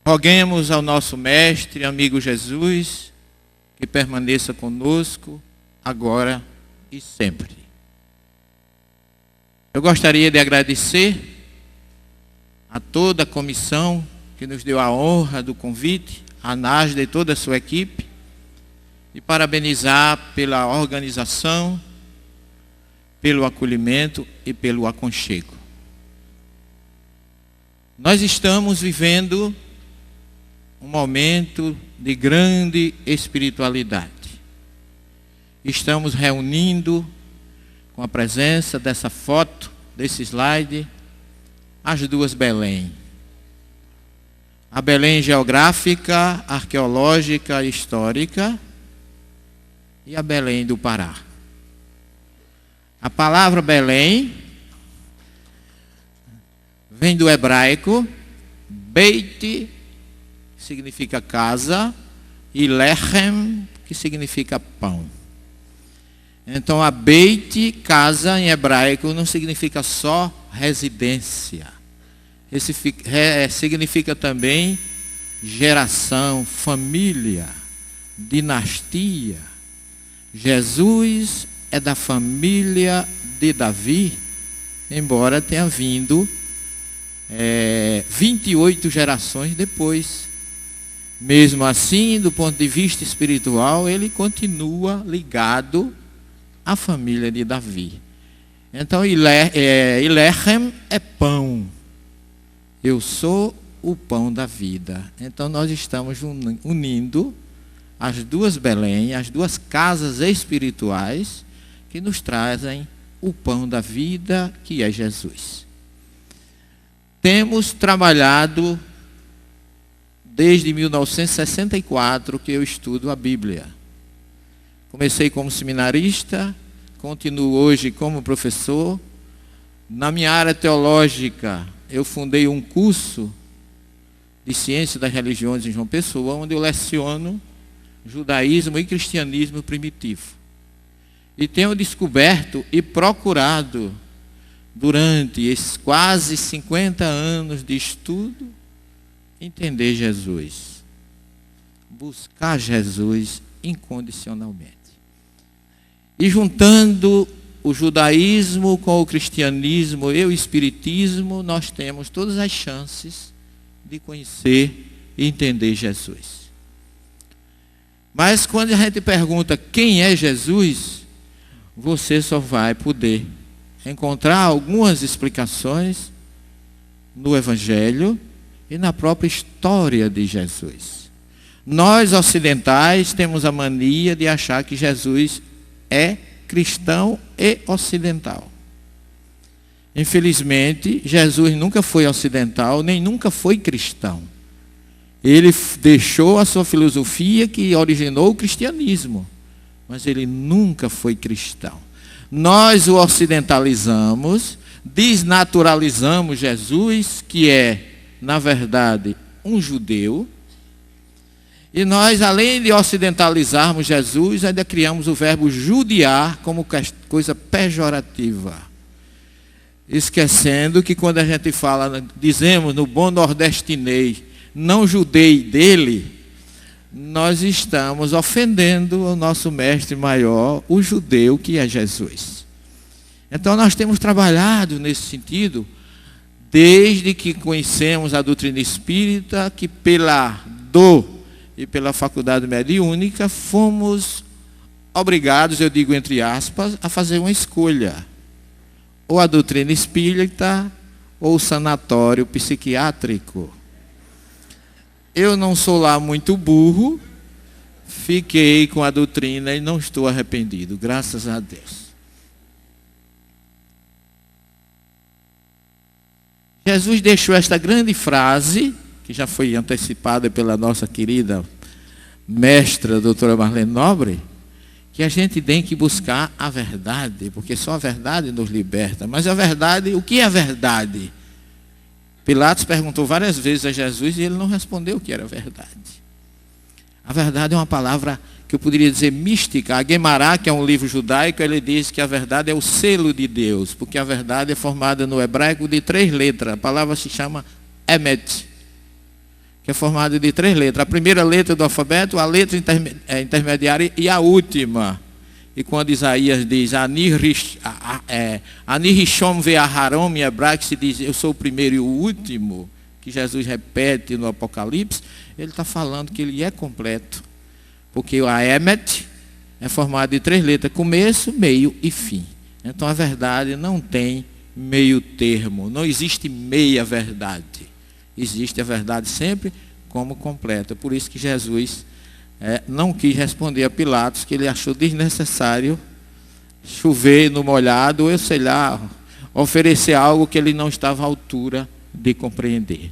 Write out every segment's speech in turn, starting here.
Roguemos ao nosso mestre, amigo Jesus, que permaneça conosco agora e sempre. Eu gostaria de agradecer a toda a comissão que nos deu a honra do convite, a Nasda e toda a sua equipe, e parabenizar pela organização, pelo acolhimento e pelo aconchego. Nós estamos vivendo um momento de grande espiritualidade. Estamos reunindo, com a presença dessa foto, desse slide, as duas Belém. A Belém geográfica, arqueológica e histórica, e a Belém do Pará. A palavra Belém vem do hebraico Beit, que significa casa, e Lechem, que significa pão. Então a Beit, casa em hebraico, não significa só residência. Significa também geração, família, dinastia. Jesus é da família de Davi, embora tenha vindo 28 gerações depois. Mesmo assim, do ponto de vista espiritual, ele continua ligado à família de Davi. Então, Ilechem é pão. Eu sou o pão da vida. Então, nós estamos unindo as duas Belém, as duas casas espirituais que nos trazem o pão da vida, que é Jesus. Temos trabalhado desde 1964 que eu estudo a Bíblia. Comecei como seminarista, continuo hoje como professor. Na minha área teológica, eu fundei um curso de ciência das religiões em João Pessoa, onde eu leciono judaísmo e cristianismo primitivo. E tenho descoberto e procurado, durante esses quase 50 anos de estudo, entender Jesus. Buscar Jesus incondicionalmente. E juntando o judaísmo com o cristianismo e o espiritismo, nós temos todas as chances de conhecer e entender Jesus. Mas quando a gente pergunta quem é Jesus, você só vai poder encontrar algumas explicações no Evangelho e na própria história de Jesus. Nós ocidentais temos a mania de achar que Jesus é cristão e ocidental. Infelizmente, Jesus nunca foi ocidental, nem nunca foi cristão. Ele deixou a sua filosofia que originou o cristianismo, mas ele nunca foi cristão. Nós o ocidentalizamos, desnaturalizamos Jesus, que é, na verdade, um judeu. E nós, além de ocidentalizarmos Jesus, ainda criamos o verbo judiar como coisa pejorativa. Esquecendo que quando a gente fala, dizemos no bom nordestinês, não judei dele, nós estamos ofendendo o nosso mestre maior, o judeu que é Jesus. Então nós temos trabalhado nesse sentido, desde que conhecemos a doutrina espírita, que pela dor e pela faculdade mediúnica, fomos obrigados, eu digo entre aspas, a fazer uma escolha. Ou a doutrina espírita, ou o sanatório psiquiátrico. Eu não sou lá muito burro, fiquei com a doutrina e não estou arrependido, graças a Deus. Jesus deixou esta grande frase, que já foi antecipada pela nossa querida mestra, doutora Marlene Nobre, que a gente tem que buscar a verdade, porque só a verdade nos liberta. Mas a verdade, o que é a verdade? Pilatos perguntou várias vezes a Jesus e ele não respondeu o que era verdade. A verdade é uma palavra que eu poderia dizer mística. A Guemará, que é um livro judaico, ele diz que a verdade é o selo de Deus, porque a verdade é formada no hebraico de 3 letras. A palavra se chama Emet, que é formado de 3 letras. A primeira letra do alfabeto, a letra intermediária e a última. E quando Isaías diz, Anirishom ve'aharom, em hebraico se diz, eu sou o primeiro e o último, que Jesus repete no Apocalipse, ele está falando que ele é completo. Porque a Emet é formado de 3 letras, começo, meio e fim. Então a verdade não tem meio termo, não existe meia verdade. Existe a verdade sempre como completa. Por isso que Jesus não quis responder a Pilatos, que ele achou desnecessário chover no molhado, ou sei lá, oferecer algo que ele não estava à altura de compreender.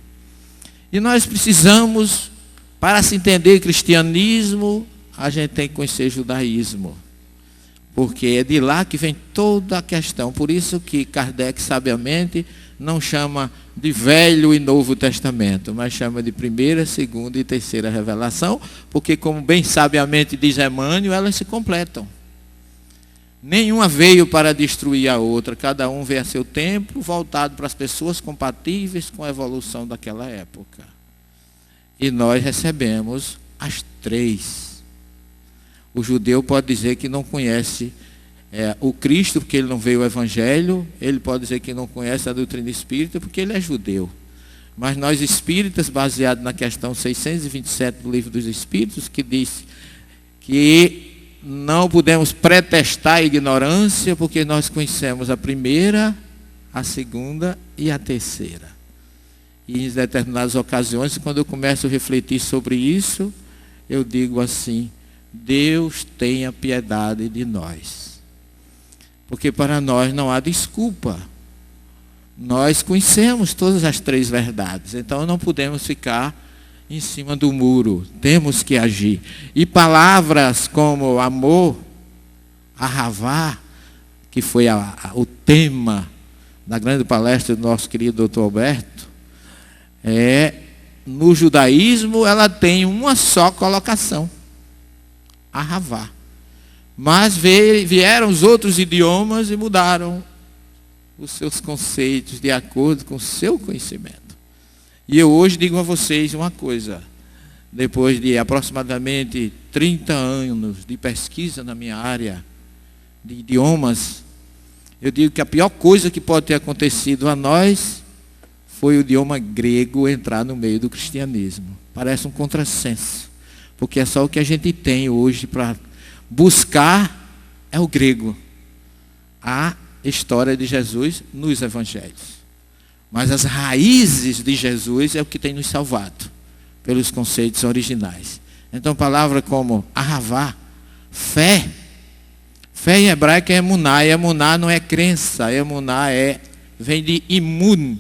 E nós precisamos, para se entender cristianismo, a gente tem que conhecer judaísmo. Porque é de lá que vem toda a questão. Por isso que Kardec, sabiamente, não chama de Velho e Novo Testamento, mas chama de primeira, segunda e terceira revelação, porque, como bem sabiamente diz Emmanuel, elas se completam. Nenhuma veio para destruir a outra, cada um veio a seu tempo, voltado para as pessoas compatíveis com a evolução daquela época. E nós recebemos as 3. O judeu pode dizer que não conhece o Cristo, porque ele não veio o Evangelho. Ele pode dizer que não conhece a doutrina espírita, porque ele é judeu. Mas nós espíritas, baseado na questão 627 do Livro dos Espíritos, que diz que não podemos pretestar a ignorância, porque nós conhecemos a primeira, a segunda e a terceira. E em determinadas ocasiões, quando eu começo a refletir sobre isso, eu digo assim: Deus tenha piedade de nós. Porque para nós não há desculpa. Nós conhecemos todas as 3 verdades. Então não podemos ficar em cima do muro. Temos que agir. E palavras como amor, ahavá, que foi o tema da grande palestra do nosso querido Dr. Alberto, no judaísmo ela tem uma só colocação. Ahavá. Mas vieram os outros idiomas e mudaram os seus conceitos de acordo com o seu conhecimento. E eu hoje digo a vocês uma coisa. Depois de aproximadamente 30 anos de pesquisa na minha área de idiomas, eu digo que a pior coisa que pode ter acontecido a nós foi o idioma grego entrar no meio do cristianismo. Parece um contrassenso. Porque é só o que a gente tem hoje para buscar, é o grego. A história de Jesus nos evangelhos. Mas as raízes de Jesus é o que tem nos salvado, pelos conceitos originais. Então, palavras como ahavá, fé. Fé em hebraico é emuná. E emuná não é crença. Emuná vem de imun.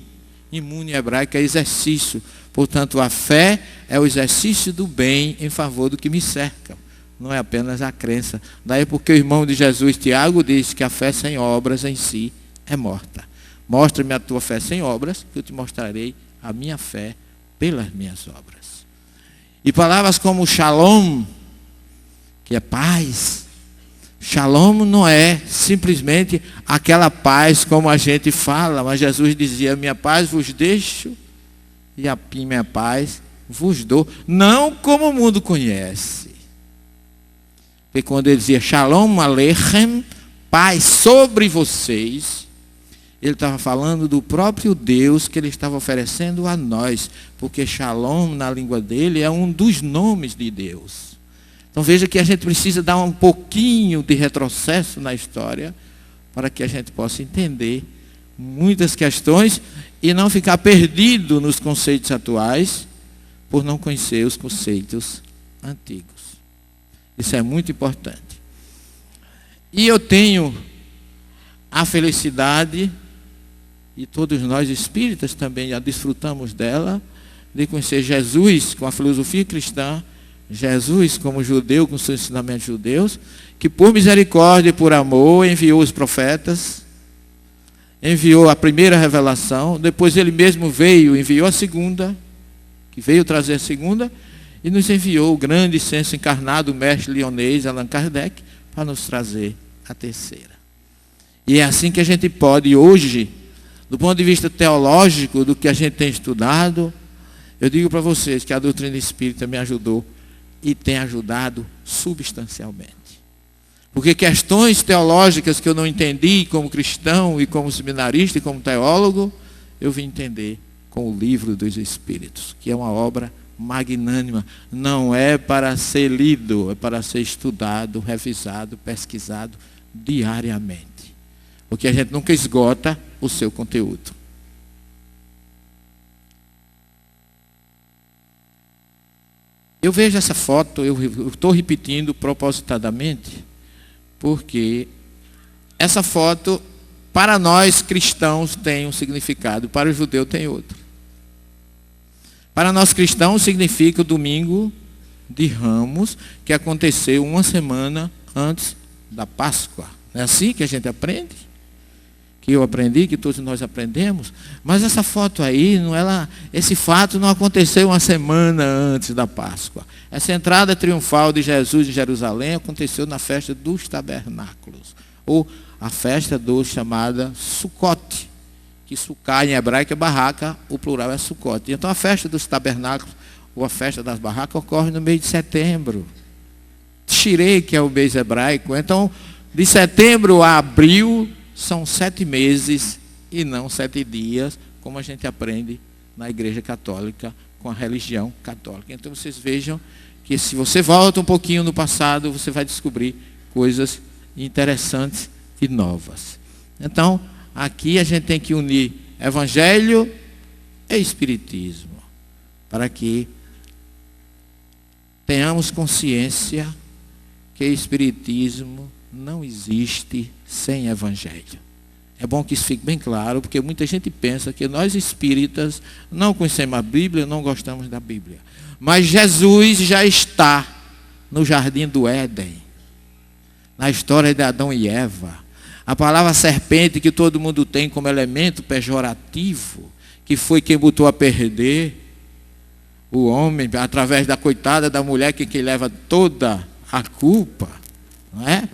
Imun em hebraico é exercício. Portanto, a fé é o exercício do bem em favor do que me cerca. Não é apenas a crença. Daí porque o irmão de Jesus, Tiago, diz que a fé sem obras em si é morta. Mostra-me a tua fé sem obras, que eu te mostrarei a minha fé pelas minhas obras. E palavras como shalom, que é paz. Shalom não é simplesmente aquela paz como a gente fala, mas Jesus dizia: minha paz vos deixo e a minha paz vos dou. Não como o mundo conhece. Porque quando ele dizia Shalom Aleichem, paz sobre vocês, ele estava falando do próprio Deus que ele estava oferecendo a nós. Porque Shalom, na língua dele, é um dos nomes de Deus. Então veja que a gente precisa dar um pouquinho de retrocesso na história para que a gente possa entender muitas questões e não ficar perdido nos conceitos atuais por não conhecer os conceitos antigos. Isso é muito importante. E eu tenho a felicidade, e todos nós espíritas também já desfrutamos dela, de conhecer Jesus com a filosofia cristã, Jesus como judeu com seus ensinamentos judeus, que por misericórdia e por amor enviou os profetas, enviou a primeira revelação, depois ele mesmo enviou a segunda, que veio trazer a segunda, e nos enviou o grande senso encarnado, o mestre lionês Allan Kardec, para nos trazer a terceira. E é assim que a gente pode hoje, do ponto de vista teológico, do que a gente tem estudado, Eu digo para vocês que a doutrina espírita me ajudou e tem ajudado substancialmente. Porque questões teológicas que eu não entendi como cristão e como seminarista e como teólogo, eu vim entender com o Livro dos Espíritos, que é uma obra magnânima. Não é para ser lido, é para ser estudado, revisado, pesquisado diariamente. Porque a gente nunca esgota o seu conteúdo. Eu vejo essa foto, eu estou repetindo propositadamente, porque essa foto, para nós cristãos, tem um significado, para o judeu tem outro. Para nós cristãos, significa o domingo de Ramos, que aconteceu uma semana antes da Páscoa. Não é assim que a gente aprende? Que eu aprendi, que todos nós aprendemos. Mas essa foto aí, esse fato não aconteceu uma semana antes da Páscoa. Essa entrada triunfal de Jesus em Jerusalém aconteceu na festa dos tabernáculos, ou a festa chamada Sucote, que Sucá em hebraico é barraca, o plural é Sucote. Então a festa dos tabernáculos, ou a festa das barracas, ocorre no mês de setembro. Tirei, que é o mês hebraico. Então, de setembro a abril, são 7 meses e não 7 dias, como a gente aprende na Igreja Católica, com a religião católica. Então vocês vejam que se você volta um pouquinho no passado, você vai descobrir coisas interessantes e novas. Então, aqui a gente tem que unir Evangelho e Espiritismo, para que tenhamos consciência que Espiritismo não existe sem Evangelho. É bom que isso fique bem claro, porque muita gente pensa que nós espíritas não conhecemos a Bíblia, não gostamos da Bíblia. Mas Jesus já está no jardim do Éden, na história de Adão e Eva. A palavra serpente, que todo mundo tem como elemento pejorativo, que foi quem botou a perder o homem, através da coitada da mulher que leva toda a culpa, não é?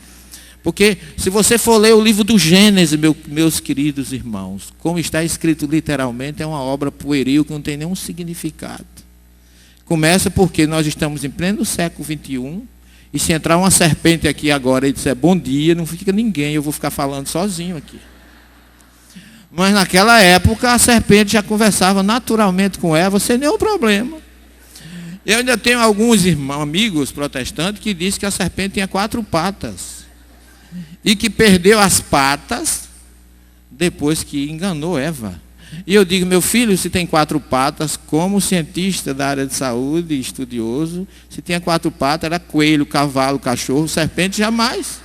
Porque se você for ler o livro do Gênesis, meus queridos irmãos, como está escrito literalmente, é uma obra pueril que não tem nenhum significado. Começa porque nós estamos em pleno século XXI, e se entrar uma serpente aqui agora e disser bom dia, não fica ninguém, eu vou ficar falando sozinho aqui. Mas naquela época a serpente já conversava naturalmente com Eva, sem nenhum problema. Eu ainda tenho alguns amigos protestantes que dizem que a serpente tinha 4 patas. E que perdeu as patas depois que enganou Eva. E eu digo, meu filho, se tem 4 patas, como cientista da área de saúde, estudioso, se tinha 4 patas, era coelho, cavalo, cachorro, serpente, jamais.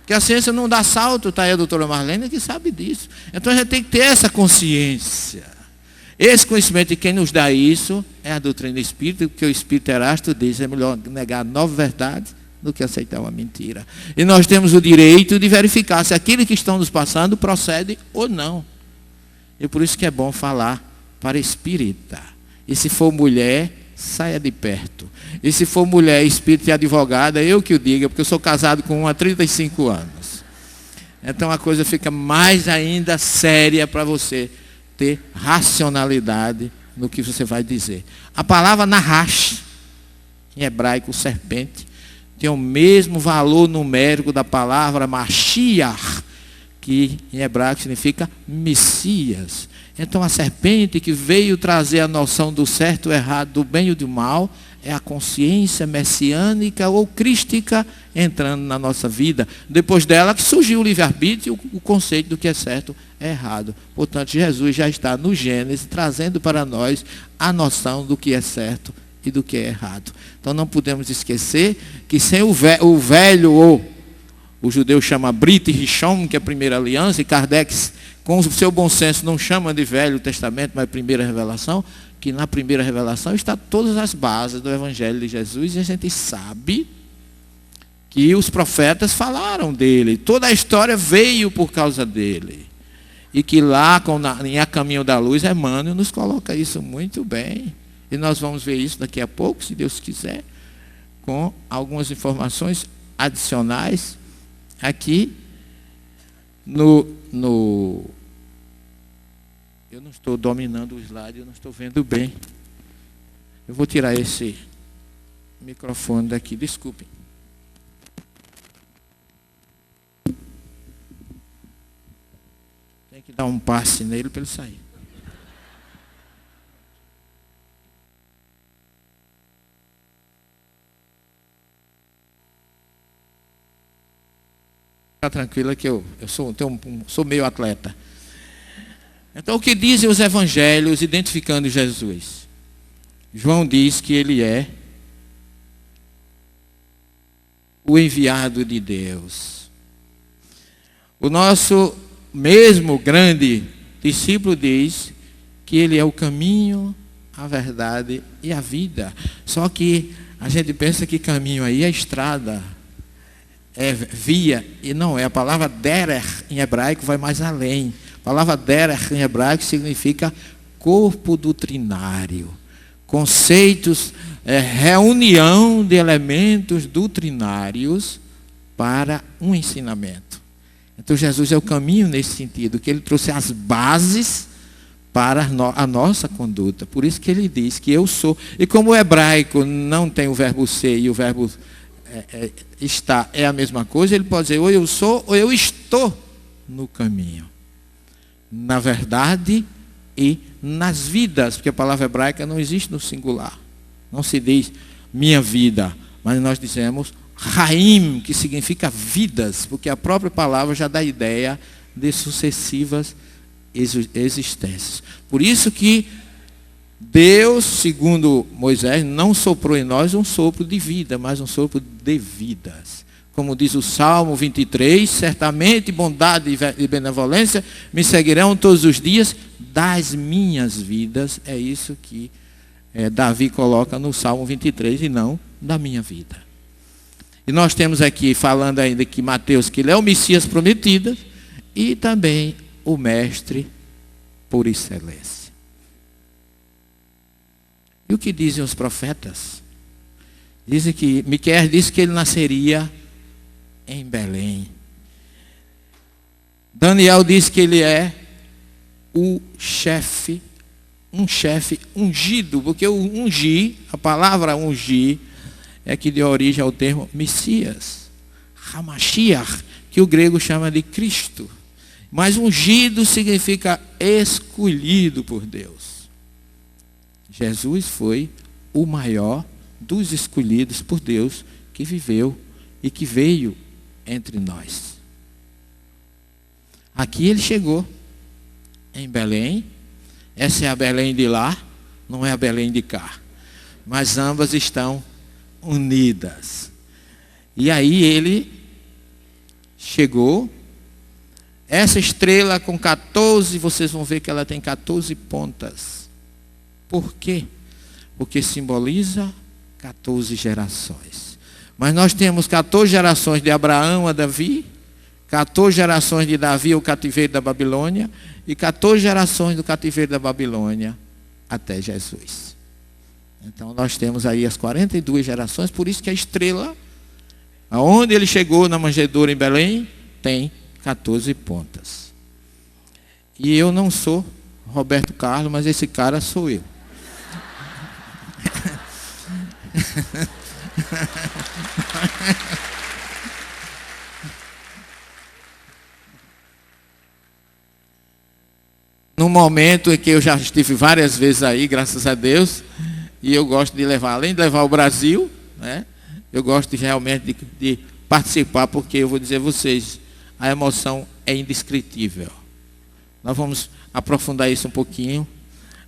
Porque a ciência não dá salto, está aí a doutora Marlene que sabe disso. Então a gente tem que ter essa consciência. Esse conhecimento de quem nos dá isso é a doutrina espírita, porque o Espírito Erasto diz, é melhor negar 9 verdades do que aceitar uma mentira. E nós temos o direito de verificar se aquilo que estão nos passando procede ou não. E por isso que é bom falar para espírita. E se for mulher, saia de perto. E se for mulher, espírita e advogada, eu que o diga, porque eu sou casado com uma há 35 anos. Então a coisa fica mais ainda séria para você ter racionalidade no que você vai dizer. A palavra nahash, em hebraico, serpente, tem o mesmo valor numérico da palavra Mashiach, que em hebraico significa Messias. Então a serpente que veio trazer a noção do certo e errado, do bem e do mal, é a consciência messiânica ou crística entrando na nossa vida. Depois dela que surgiu o livre-arbítrio, o conceito do que é certo e errado. Portanto, Jesus já está no Gênesis, trazendo para nós a noção do que é certo e do que é errado. Então não podemos esquecer que sem o velho, ou o judeu chama Brit Rishon, que é a primeira aliança, e Kardec, com o seu bom senso, não chama de Velho Testamento, mas primeira revelação, que na primeira revelação está todas as bases do Evangelho de Jesus, e a gente sabe que os profetas falaram dele, toda a história veio por causa dele. E que lá, em A Caminho da Luz, Emmanuel nos coloca isso muito bem. E nós vamos ver isso daqui a pouco, se Deus quiser, com algumas informações adicionais aqui eu não estou dominando o slide, eu não estou vendo bem. Eu vou tirar esse microfone daqui, desculpem. Tem que dar um passe nele para ele sair. Fica tranquila que eu sou meio atleta. Então, o que dizem os evangelhos identificando Jesus? João diz que ele é o enviado de Deus. O nosso mesmo grande discípulo diz que ele é o caminho, a verdade e a vida. Só que a gente pensa que caminho aí é estrada, é via, e não é. A palavra derer em hebraico vai mais além. A palavra derer em hebraico significa corpo doutrinário. Conceitos, reunião de elementos doutrinários para um ensinamento. Então Jesus é o caminho nesse sentido, que ele trouxe as bases para a nossa conduta. Por isso que ele diz que eu sou. E como o hebraico não tem o verbo ser e o verbo estar é a mesma coisa, ele pode dizer ou eu sou ou eu estou no caminho, na verdade e nas vidas, porque a palavra hebraica não existe no singular, não se diz minha vida, mas nós dizemos Haim, que significa vidas, porque a própria palavra já dá ideia de sucessivas existências. Por isso que Deus, segundo Moisés, não soprou em nós um sopro de vida, mas um sopro de vidas. Como diz o Salmo 23, certamente bondade e benevolência me seguirão todos os dias das minhas vidas. É isso que Davi coloca no Salmo 23 e não da minha vida. E nós temos aqui, falando ainda que Mateus, que ele é o Messias prometido e também o Mestre por excelência. E o que dizem os profetas? Dizem que Miqueias disse que ele nasceria em Belém. Daniel diz que ele é o chefe, um chefe ungido, porque o ungir, a palavra ungir, é que deu origem ao termo Messias, Hamashiach, que o grego chama de Cristo. Mas ungido significa escolhido por Deus. Jesus foi o maior dos escolhidos por Deus que viveu e que veio entre nós. Aqui ele chegou, em Belém. Essa é a Belém de lá, não é a Belém de cá. Mas ambas estão unidas. E aí ele chegou. Essa estrela com 14, vocês vão ver que ela tem 14 pontas. Por quê? Porque simboliza 14 gerações. Mas nós temos 14 gerações de Abraão a Davi, 14 gerações de Davi ao cativeiro da Babilônia e 14 gerações do cativeiro da Babilônia até Jesus. Então nós temos aí as 42 gerações, por isso que a estrela, aonde ele chegou na manjedoura em Belém, tem 14 pontas. E eu não sou Roberto Carlos, mas esse cara sou eu. No momento em que eu já estive várias vezes aí, graças a Deus, e eu gosto de levar, além de levar o Brasil, né, eu gosto realmente de participar, porque eu vou dizer a vocês, a emoção é indescritível. Nós vamos aprofundar isso um pouquinho.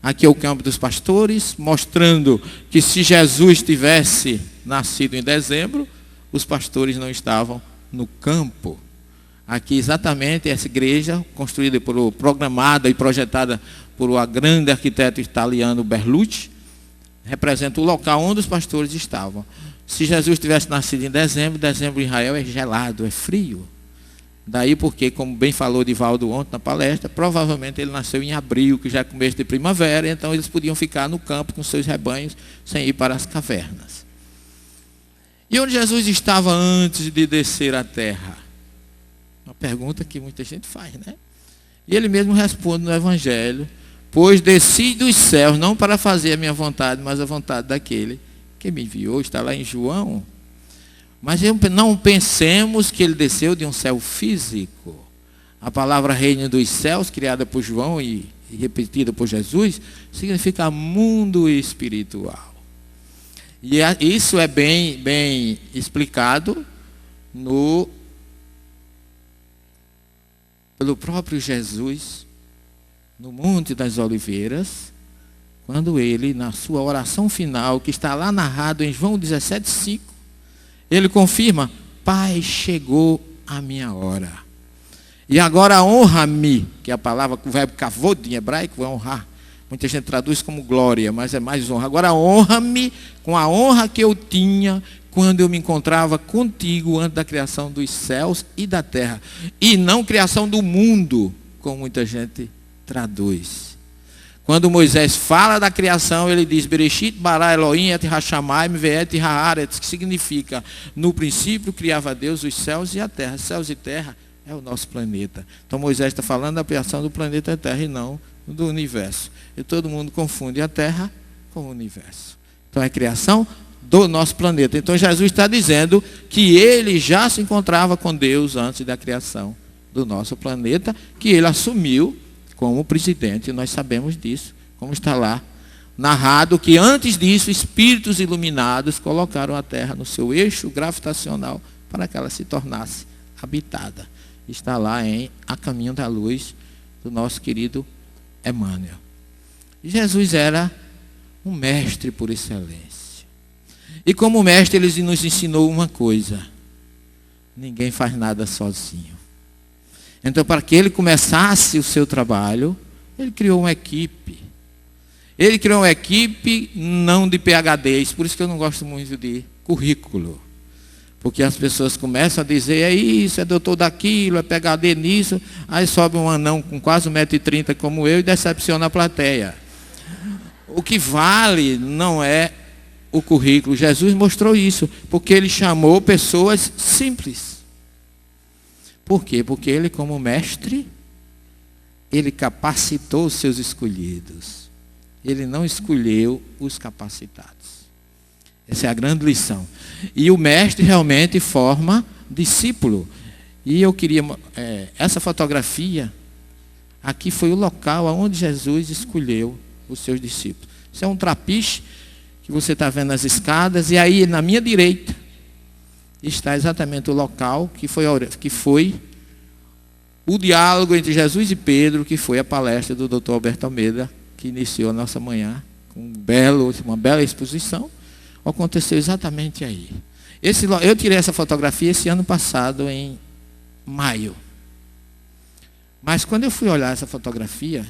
Aqui é o campo dos pastores, mostrando que se Jesus tivesse nascido em dezembro, os pastores não estavam no campo. Aqui exatamente essa igreja, construída programada e projetada por um grande arquiteto italiano Berlucci, representa o local onde os pastores estavam. Se Jesus tivesse nascido em dezembro em Israel é gelado, é frio. Daí porque, como bem falou Divaldo ontem na palestra, provavelmente ele nasceu em abril, que já é começo de primavera, então eles podiam ficar no campo com seus rebanhos, sem ir para as cavernas. E onde Jesus estava antes de descer à terra? Uma pergunta que muita gente faz, né? E ele mesmo responde no Evangelho, Pois desci dos céus, não para fazer a minha vontade, mas a vontade daquele que me enviou. Está lá em João. Mas não pensemos que ele desceu de um céu físico. A palavra reino dos céus, criada por João e repetida por Jesus, significa mundo espiritual. E isso é bem explicado pelo próprio Jesus, no Monte das Oliveiras, quando ele, na sua oração final, que está lá narrado em João 17,5, ele confirma: Pai, chegou a minha hora. E agora honra-me, que é a palavra, o verbo kavod em hebraico é honrar. Muita gente traduz como glória, mas é mais honra. Agora honra-me com a honra que eu tinha quando eu me encontrava contigo antes da criação dos céus e da terra. E não criação do mundo, como muita gente traduz. Quando Moisés fala da criação, ele diz: Bereshit bara Elohim et hashamayim ve'et haaretz, que significa: no princípio criava Deus os céus e a terra. Céus e terra é o nosso planeta. Então Moisés está falando da criação do planeta Terra e não do universo. E todo mundo confunde a Terra com o universo. Então é a criação do nosso planeta. Então Jesus está dizendo que ele já se encontrava com Deus antes da criação do nosso planeta, que ele assumiu como presidente. Nós sabemos disso, como está lá narrado, que antes disso espíritos iluminados colocaram a Terra no seu eixo gravitacional para que ela se tornasse habitada. Está lá em A Caminho da Luz, do nosso querido Emmanuel. Jesus era um mestre por excelência. E como mestre, ele nos ensinou uma coisa: ninguém faz nada sozinho. Então, para que ele começasse o seu trabalho, ele criou uma equipe. Ele criou uma equipe não de PhDs, por isso que eu não gosto muito de currículo. Porque as pessoas começam a dizer: é isso, é doutor daquilo, é PhD nisso. Aí sobe um anão com quase 1,30 m como eu e decepciona a plateia. O que vale não é o currículo. Jesus mostrou isso, porque ele chamou pessoas simples. Por quê? Porque ele, como mestre, ele capacitou os seus escolhidos. Ele não escolheu os capacitados. Essa é a grande lição. E o mestre realmente forma discípulo. E eu queria... essa fotografia, aqui foi o local onde Jesus escolheu os seus discípulos. Isso é um trapiche que você está vendo nas escadas. E aí, na minha direita, está exatamente o local que foi o diálogo entre Jesus e Pedro, que foi a palestra do Dr. Alberto Almeida, que iniciou a nossa manhã com uma bela exposição. Aconteceu exatamente aí. Eu tirei essa fotografia esse ano passado, em maio. Mas quando eu fui olhar essa fotografia,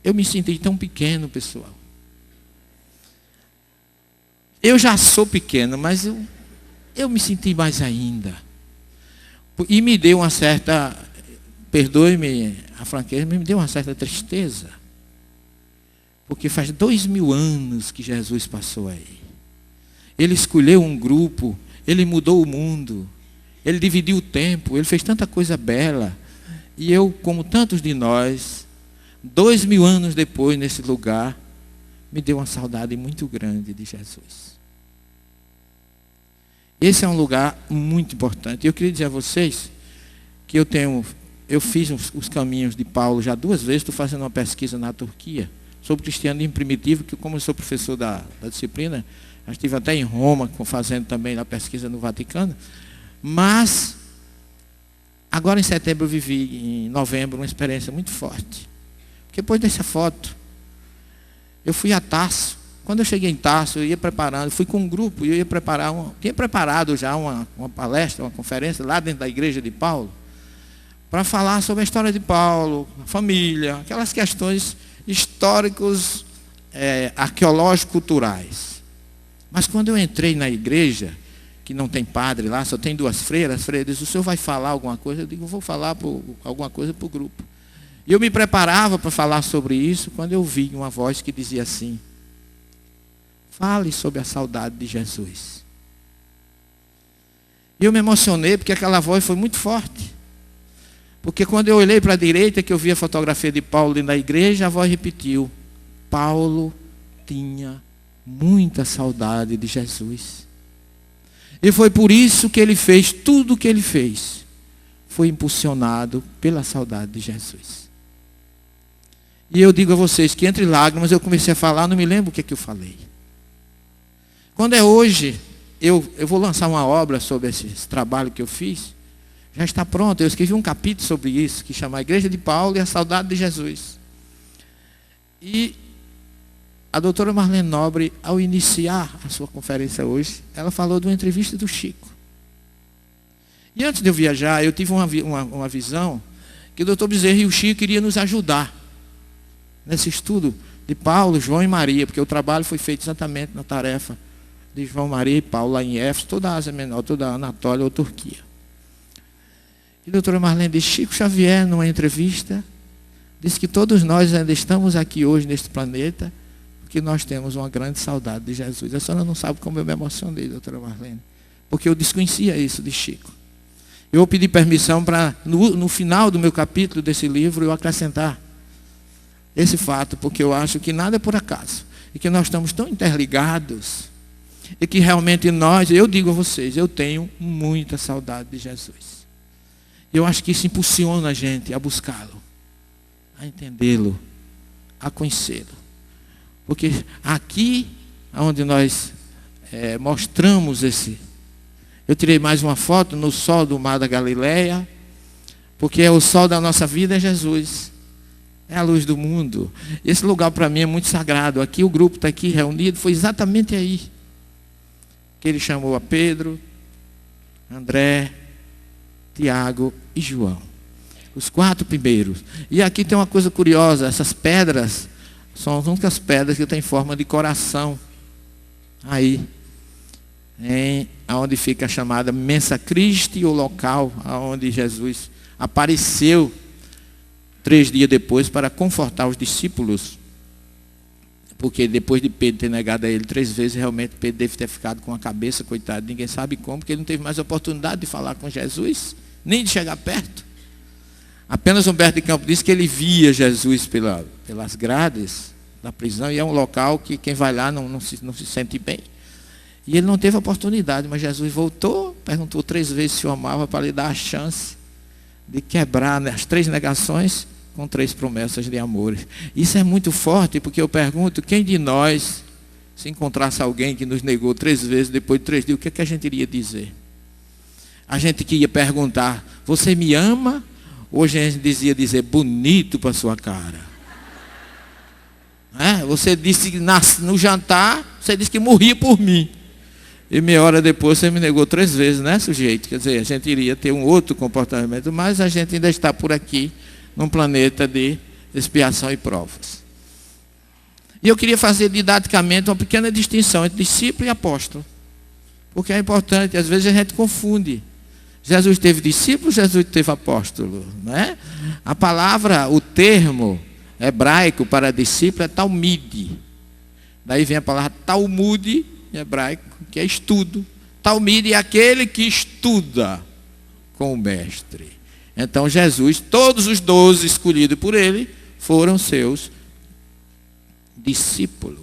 eu me senti tão pequeno, pessoal. Eu já sou pequeno, mas eu me senti mais ainda. E me deu uma certa, perdoe-me a franqueza, me deu uma certa tristeza. Porque faz 2000 anos que Jesus passou aí. Ele escolheu um grupo, ele mudou o mundo, ele dividiu o tempo, ele fez tanta coisa bela. E eu, como tantos de nós, 2000 anos depois, nesse lugar, me deu uma saudade muito grande de Jesus. Esse é um lugar muito importante. Eu queria dizer a vocês que eu fiz os caminhos de Paulo já 2 vezes. Estou fazendo uma pesquisa na Turquia sobre cristianismo primitivo, que como eu sou professor da disciplina, eu estive até em Roma fazendo também a pesquisa no Vaticano. Mas agora em setembro eu vivi, em novembro, uma experiência muito forte. Porque depois dessa foto, eu fui a Tarso. Quando eu cheguei em Tarso, eu ia preparando, fui com um grupo, eu ia preparar, tinha preparado já uma palestra, uma conferência lá dentro da igreja de Paulo, para falar sobre a história de Paulo, a família, aquelas questões históricos, arqueológico-culturais. Mas quando eu entrei na igreja, que não tem padre lá, só tem 2 freiras, as freiras dizem: o senhor vai falar alguma coisa? Eu digo: vou falar alguma coisa para o grupo. E eu me preparava para falar sobre isso, quando eu vi uma voz que dizia assim: fale sobre a saudade de Jesus. E eu me emocionei, porque aquela voz foi muito forte. Porque quando eu olhei para a direita, que eu vi a fotografia de Paulo dentro da igreja, a voz repetiu: Paulo tinha muita saudade de Jesus. E foi por isso que ele fez tudo o que ele fez. Foi impulsionado pela saudade de Jesus. E eu digo a vocês que entre lágrimas eu comecei a falar, não me lembro o que é que eu falei. Quando é hoje, eu vou lançar uma obra sobre esse trabalho que eu fiz. Já está pronto, eu escrevi um capítulo sobre isso, que chama A Igreja de Paulo e a Saudade de Jesus. E a doutora Marlene Nobre, ao iniciar a sua conferência hoje, ela falou de uma entrevista do Chico. E antes de eu viajar, eu tive uma visão que o doutor Bezerra e o Chico iriam nos ajudar nesse estudo de Paulo, João e Maria, porque o trabalho foi feito exatamente na tarefa de João, Maria e Paulo, lá em Éfeso, toda a Ásia Menor, toda a Anatólia ou Turquia. E a doutora Marlene disse: Chico Xavier, numa entrevista, disse que todos nós ainda estamos aqui hoje neste planeta, porque nós temos uma grande saudade de Jesus. A senhora não sabe como eu me emocionei, doutora Marlene, porque eu desconhecia isso de Chico. Eu vou pedir permissão para, no final do meu capítulo desse livro, eu acrescentar esse fato, porque eu acho que nada é por acaso, e que nós estamos tão interligados, e que realmente nós, eu digo a vocês, eu tenho muita saudade de Jesus. Eu acho que isso impulsiona a gente a buscá-lo, a entendê-lo, a conhecê-lo. Porque aqui, onde nós mostramos esse... Eu tirei mais uma foto no sol do mar da Galileia, porque o sol da nossa vida é Jesus. É a luz do mundo. Esse lugar para mim é muito sagrado. Aqui o grupo está aqui reunido, foi exatamente aí que ele chamou a Pedro, André, Tiago e João. Os 4 primeiros. E aqui tem uma coisa curiosa, essas pedras são as únicas pedras que têm forma de coração. Aí, onde fica a chamada Mensa Christi, o local onde Jesus apareceu 3 dias depois para confortar os discípulos. Porque depois de Pedro ter negado a ele 3 vezes, realmente Pedro deve ter ficado com a cabeça, coitado, ninguém sabe como, porque ele não teve mais oportunidade de falar com Jesus, nem de chegar perto. Apenas Humberto de Campos disse que ele via Jesus pelas grades da prisão, e é um local que quem vai lá não se sente bem. E ele não teve oportunidade, mas Jesus voltou, perguntou 3 vezes se o amava, para lhe dar a chance de quebrar as 3 negações com 3 promessas de amor. Isso é muito forte, porque eu pergunto, quem de nós, se encontrasse alguém que nos negou 3 vezes, depois de 3 dias, o que é que a gente iria dizer? A gente que ia perguntar: você me ama? Hoje a gente dizer bonito para sua cara. Você disse no jantar, você disse que morria por mim. E meia hora depois você me negou 3 vezes, né, sujeito? Quer dizer, a gente iria ter um outro comportamento, mas a gente ainda está por aqui, num planeta de expiação e provas. E eu queria fazer didaticamente uma pequena distinção entre discípulo e apóstolo. Porque é importante, às vezes a gente confunde. Jesus teve discípulo, Jesus teve apóstolo, né? A palavra, o termo hebraico para discípulo é talmide. Daí vem a palavra Talmud em hebraico, que é estudo. Talmide é aquele que estuda com o mestre. Então Jesus, todos os 12 escolhidos por ele, foram seus discípulos.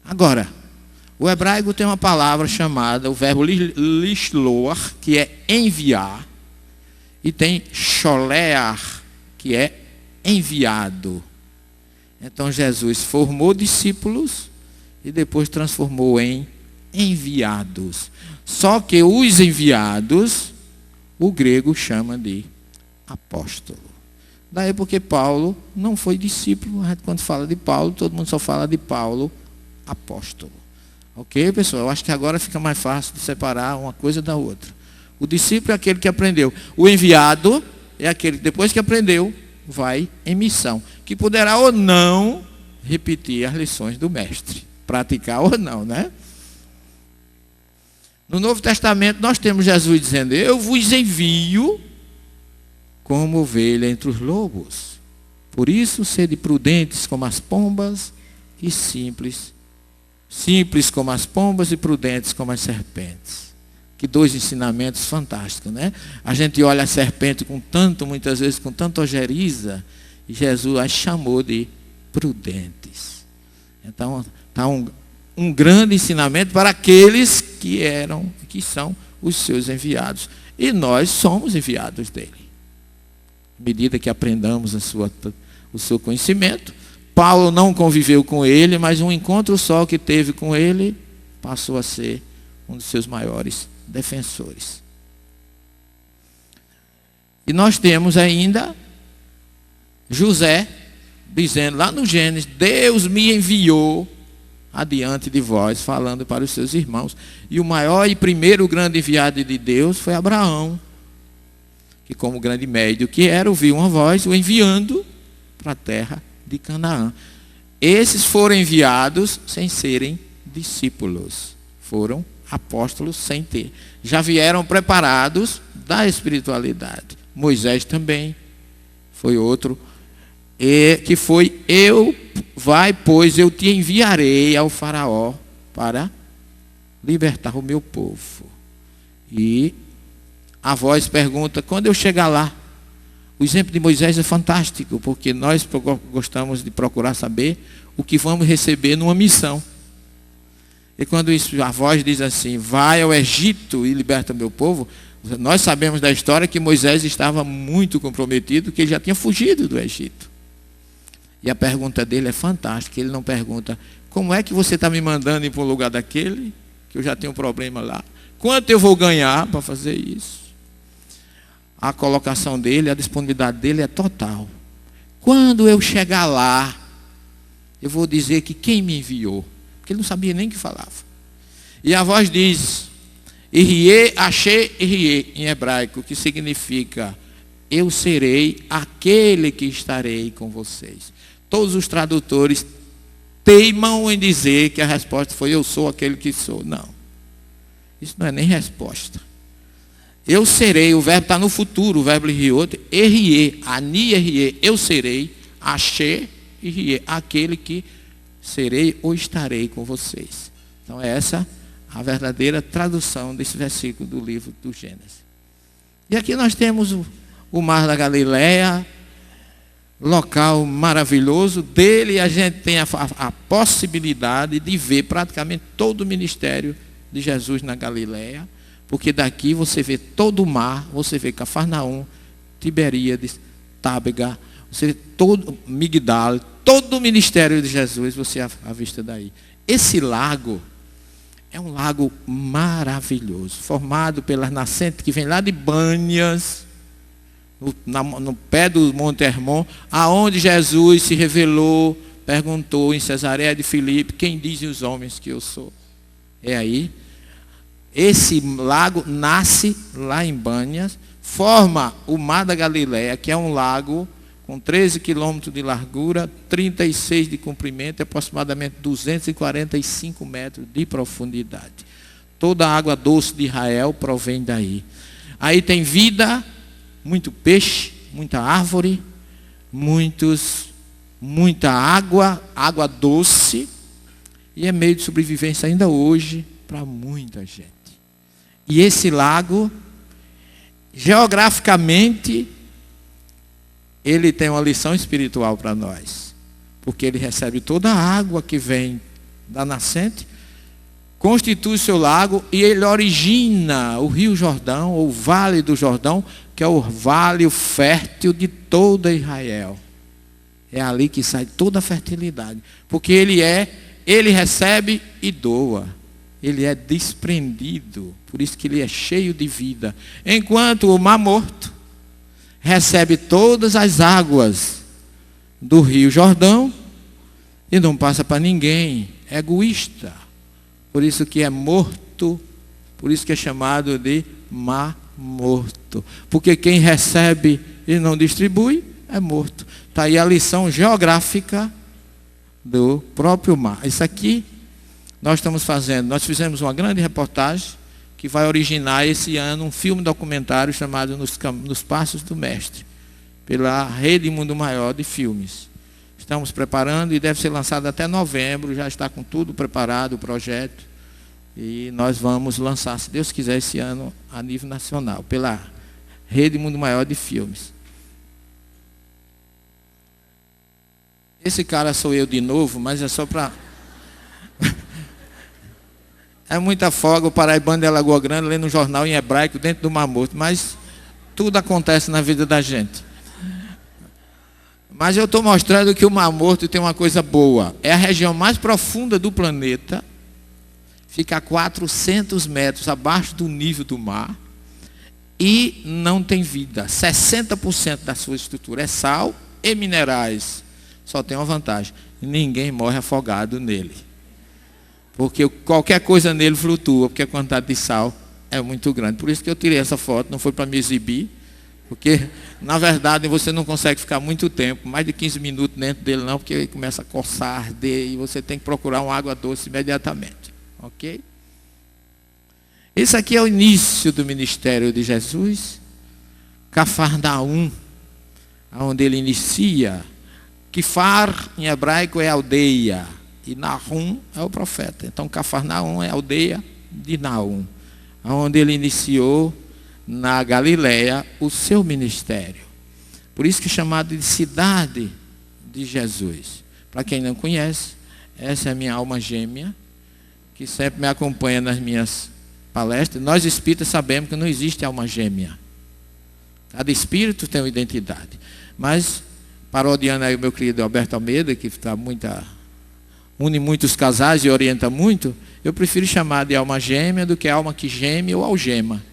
Agora, o hebraico tem uma palavra chamada, o verbo lishloach, que é enviar, e tem sholeach, que é enviado. Então Jesus formou discípulos e depois transformou em enviados. Só que os enviados, o grego chama de apóstolo. Daí porque Paulo não foi discípulo. Quando fala de Paulo, todo mundo só fala de Paulo, apóstolo. Ok, pessoal? Eu acho que agora fica mais fácil de separar uma coisa da outra. O discípulo é aquele que aprendeu. O enviado é aquele que depois que aprendeu, vai em missão. Que poderá ou não repetir as lições do mestre. Praticar ou não, né? No Novo Testamento nós temos Jesus dizendo: eu vos envio como ovelha entre os lobos. Por isso, sede prudentes como as pombas e simples como as pombas e prudentes como as serpentes. Que dois ensinamentos fantásticos, né? A gente olha a serpente muitas vezes com tanta ojeriza, e Jesus as chamou de prudentes. Então, está um grande ensinamento para aqueles que são os seus enviados. E nós somos enviados dele. À medida que aprendamos o seu conhecimento, Paulo não conviveu com ele, mas um encontro só que teve com ele passou a ser um dos seus maiores defensores. E nós temos ainda José dizendo lá no Gênesis: Deus me enviou adiante de vós, falando para os seus irmãos. E o maior e primeiro grande enviado de Deus foi Abraão, que como grande médio que era, ouviu uma voz o enviando para a terra de Canaã. Esses foram enviados sem serem discípulos, foram apóstolos sem ter. Já vieram preparados da espiritualidade. Moisés também foi outro, que foi: vai, pois eu te enviarei ao faraó para libertar o meu povo. E a voz pergunta: quando eu chegar lá? O exemplo de Moisés é fantástico, porque nós gostamos de procurar saber o que vamos receber numa missão. E quando a voz diz assim: vai ao Egito e liberta o meu povo, nós sabemos da história que Moisés estava muito comprometido, que ele já tinha fugido do Egito. E a pergunta dele é fantástica. Ele não pergunta: como é que você está me mandando ir para um lugar daquele, que eu já tenho um problema lá? Quanto eu vou ganhar para fazer isso? A colocação dele, a disponibilidade dele é total. Quando eu chegar lá, eu vou dizer que quem me enviou. Porque ele não sabia nem o que falava. E a voz diz: Irie, Achê, Irie, em hebraico, que significa: eu serei aquele que estarei com vocês. Todos os tradutores teimam em dizer que a resposta foi: eu sou aquele que sou. Não. Isso não é nem resposta. Eu serei, o verbo está no futuro, o verbo Irie, Ani, Irie, eu serei, Achê, Irie, aquele que serei ou estarei com vocês. Então é essa a verdadeira tradução desse versículo do livro do Gênesis. E aqui nós temos o Mar da Galileia, local maravilhoso. Dele a gente tem a possibilidade de ver praticamente todo o ministério de Jesus na Galileia, porque daqui você vê todo o mar, você vê Cafarnaum, Tiberíades, Tábega, você vê todo Migdal, todo o ministério de Jesus, você avista daí. Esse lago é um lago maravilhoso, formado pelas nascentes que vem lá de Bânias, no pé do Monte Hermon, aonde Jesus se revelou, perguntou em Cesareia de Filipe: quem dizem os homens que eu sou? É aí. Esse lago nasce lá em Bânias, forma o Mar da Galileia, que é um lago com 13 quilômetros de largura, 36 de comprimento e aproximadamente 245 metros de profundidade. Toda a água doce de Israel provém daí. Aí tem vida, muito peixe, muita árvore, muita água doce, e é meio de sobrevivência ainda hoje para muita gente. E esse lago, geograficamente, ele tem uma lição espiritual para nós, porque ele recebe toda a água que vem da nascente, constitui seu lago, e ele origina o Rio Jordão, ou o Vale do Jordão, que é o vale fértil de toda Israel. É ali que sai toda a fertilidade, porque ele recebe e doa. Ele é desprendido, por isso que ele é cheio de vida. Enquanto o Mar Morto recebe todas as águas do Rio Jordão e não passa para ninguém, é egoísta. Por isso que é morto, por isso que é chamado de Mar Morto. Porque quem recebe e não distribui é morto. Está aí a lição geográfica do próprio mar. Isso aqui nós fizemos uma grande reportagem que vai originar esse ano um filme documentário chamado Nos Passos do Mestre, pela Rede Mundo Maior de Filmes. Estamos preparando e deve ser lançado até novembro, já está com tudo preparado o projeto. E nós vamos lançar, se Deus quiser, esse ano a nível nacional, pela Rede Mundo Maior de Filmes. Esse cara sou eu de novo, mas é só para... É muita folga, o paraibano de Alagoa Grande, lendo um jornal em hebraico dentro do Mar Morto, mas tudo acontece na vida da gente. Mas eu estou mostrando que o Mar Morto tem uma coisa boa. É a região mais profunda do planeta, fica a 400 metros abaixo do nível do mar e não tem vida. 60% da sua estrutura é sal e minerais. Só tem uma vantagem: ninguém morre afogado nele. Porque qualquer coisa nele flutua, porque a quantidade de sal é muito grande. Por isso que eu tirei essa foto, não foi para me exibir, porque na verdade você não consegue ficar muito tempo, mais de 15 minutos dentro dele não, porque ele começa a coçar, arder, e você tem que procurar uma água doce imediatamente. Ok? Isso aqui é o início do ministério de Jesus. Cafarnaum, onde ele inicia. Kifar em hebraico é aldeia e Nahum é o profeta. Então Cafarnaum é a aldeia de Nahum, onde ele iniciou na Galileia o seu ministério. Por isso que é chamado de cidade de Jesus. Para quem não conhece, essa é a minha alma gêmea, que sempre me acompanha nas minhas palestras. Nós espíritas sabemos que não existe alma gêmea. Cada espírito tem uma identidade. Mas, parodiando aí o meu querido Alberto Almeida, que une muitos casais e orienta muito, eu prefiro chamar de alma gêmea do que alma que geme ou algema.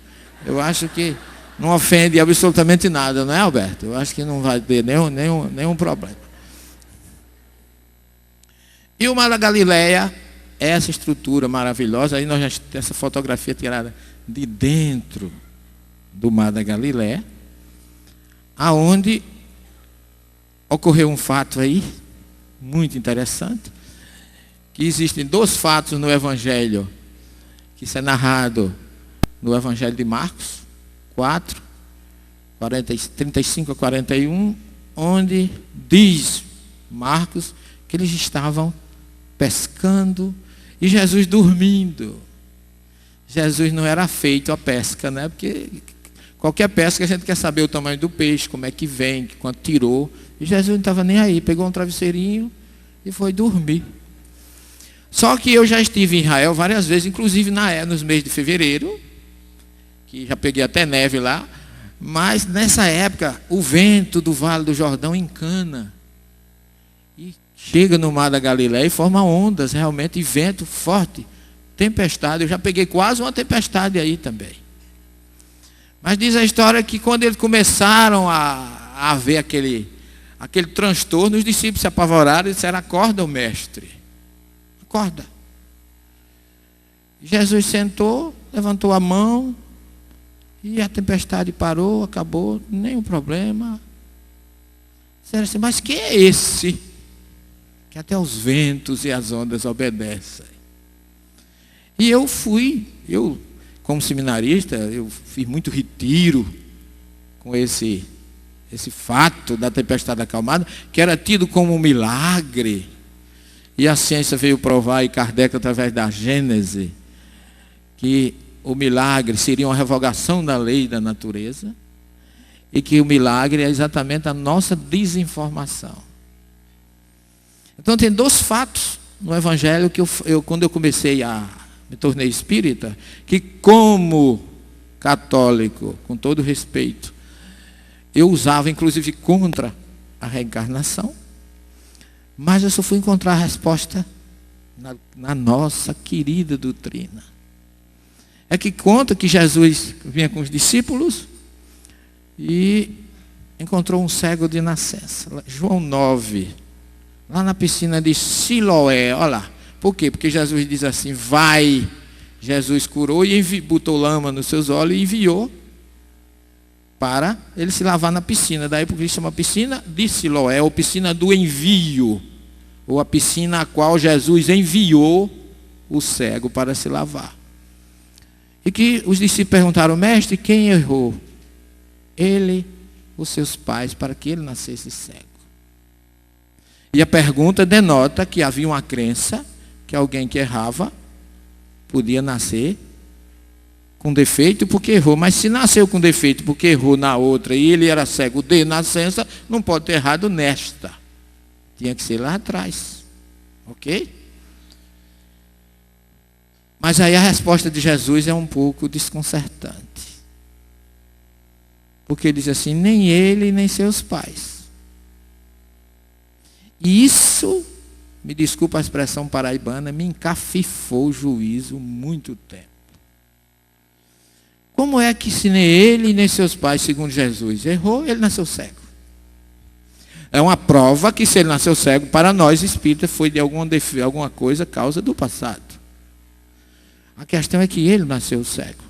Eu acho que não ofende absolutamente nada, não é, Alberto? Eu acho que não vai ter nenhum problema. E o Mar da Galileia é essa estrutura maravilhosa. Aí nós já temos essa fotografia tirada de dentro do Mar da Galileia, aonde ocorreu um fato aí muito interessante, que existem 2 fatos no Evangelho, que isso é narrado no Evangelho de Marcos 4, 35 a 41, onde diz Marcos que eles estavam pescando e Jesus dormindo. Jesus não era feito a pesca, né? Porque qualquer pesca a gente quer saber o tamanho do peixe, como é que vem, quanto tirou. E Jesus não estava nem aí, pegou um travesseirinho e foi dormir. Só que eu já estive em Israel várias vezes, inclusive nos meses de fevereiro, que já peguei até neve lá, mas nessa época o vento do Vale do Jordão encana e chega no Mar da Galileia e forma ondas realmente, e vento forte, tempestade. Eu já peguei quase uma tempestade aí também. Mas diz a história que quando eles começaram a ver aquele transtorno, os discípulos se apavoraram e disseram: acorda, o mestre. Acorda. Jesus sentou, levantou a mão e a tempestade parou, acabou, nenhum problema. Disseram assim: mas quem é esse que até os ventos e as ondas obedecem? E eu como seminarista, eu fiz muito retiro com esse fato da tempestade acalmada, que era tido como um milagre. E a ciência veio provar, e Kardec, através da Gênese, que o milagre seria uma revogação da lei da natureza, e que o milagre é exatamente a nossa desinformação. Então tem 2 fatos no Evangelho que quando eu me tornei espírita, que como católico, com todo respeito, eu usava inclusive contra a reencarnação. Mas eu só fui encontrar a resposta na nossa querida doutrina. É que conta que Jesus vinha com os discípulos e encontrou um cego de nascença. João 9, lá na piscina de Siloé. Olha lá. Por quê? Porque Jesus diz assim: vai. Jesus curou e botou lama nos seus olhos e enviou para ele se lavar na piscina. Daí porque ele chama piscina de Siloé, ou piscina do envio, ou a piscina a qual Jesus enviou o cego para se lavar. E que os discípulos perguntaram: mestre, quem errou? Ele ou seus pais, para que ele nascesse cego? E a pergunta denota que havia uma crença que alguém que errava Podia nascer com defeito porque errou, mas se nasceu com defeito porque errou na outra e ele era cego de nascença, não pode ter errado nesta. Tinha que ser lá atrás. Ok? Mas aí a resposta de Jesus é um pouco desconcertante. Porque ele diz assim, nem ele, nem seus pais. E isso, me desculpa a expressão paraibana, me encafifou o juízo muito tempo. Como é que se nem ele, nem seus pais, segundo Jesus, errou, ele nasceu cego? É uma prova que se ele nasceu cego, para nós espíritas, foi de alguma coisa, causa do passado. A questão é que ele nasceu cego.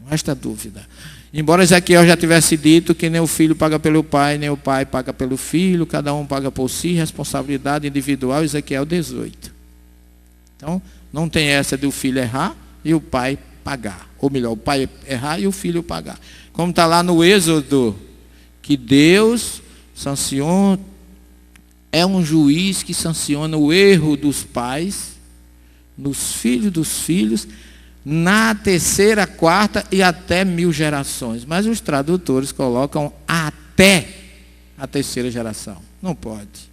Não resta dúvida. Embora Ezequiel já tivesse dito que nem o filho paga pelo pai, nem o pai paga pelo filho, cada um paga por si, responsabilidade individual, Ezequiel 18. Então, não tem essa de o filho errar e o pai pagar. Ou melhor, o pai errar e o filho pagar. Como está lá no Êxodo, que Deus sanciona, é um juiz que sanciona o erro dos pais, nos filhos dos filhos, na terceira, quarta e até 1000 gerações. Mas os tradutores colocam até a terceira geração. Não pode.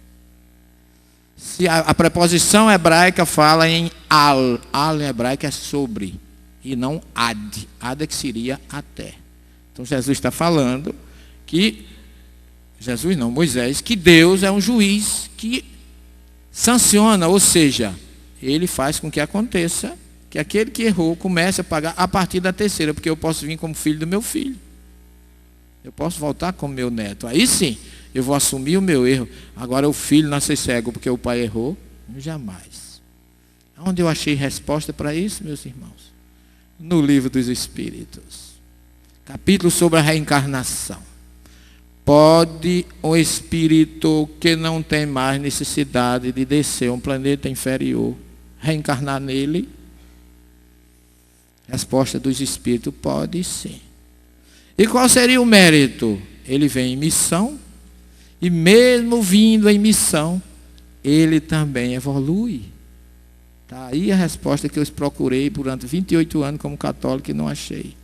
Se a preposição hebraica fala em al em hebraico é sobre, e não ad. Ad é que seria até. Então Jesus está falando que, Jesus não, Moisés, que Deus é um juiz que sanciona, ou seja, ele faz com que aconteça que aquele que errou comece a pagar a partir da terceira, porque eu posso vir como filho do meu filho. Eu posso voltar como meu neto. Aí sim, eu vou assumir o meu erro. Agora o filho nascer cego porque o pai errou? Jamais. Onde eu achei resposta para isso, meus irmãos? No livro dos Espíritos. Capítulo sobre a reencarnação. Pode um espírito que não tem mais necessidade de descer a um planeta inferior reencarnar nele? Resposta dos espíritos, pode sim. E qual seria o mérito? Ele vem em missão, e mesmo vindo em missão, ele também evolui. Está aí a resposta que eu procurei durante 28 anos como católico e não achei.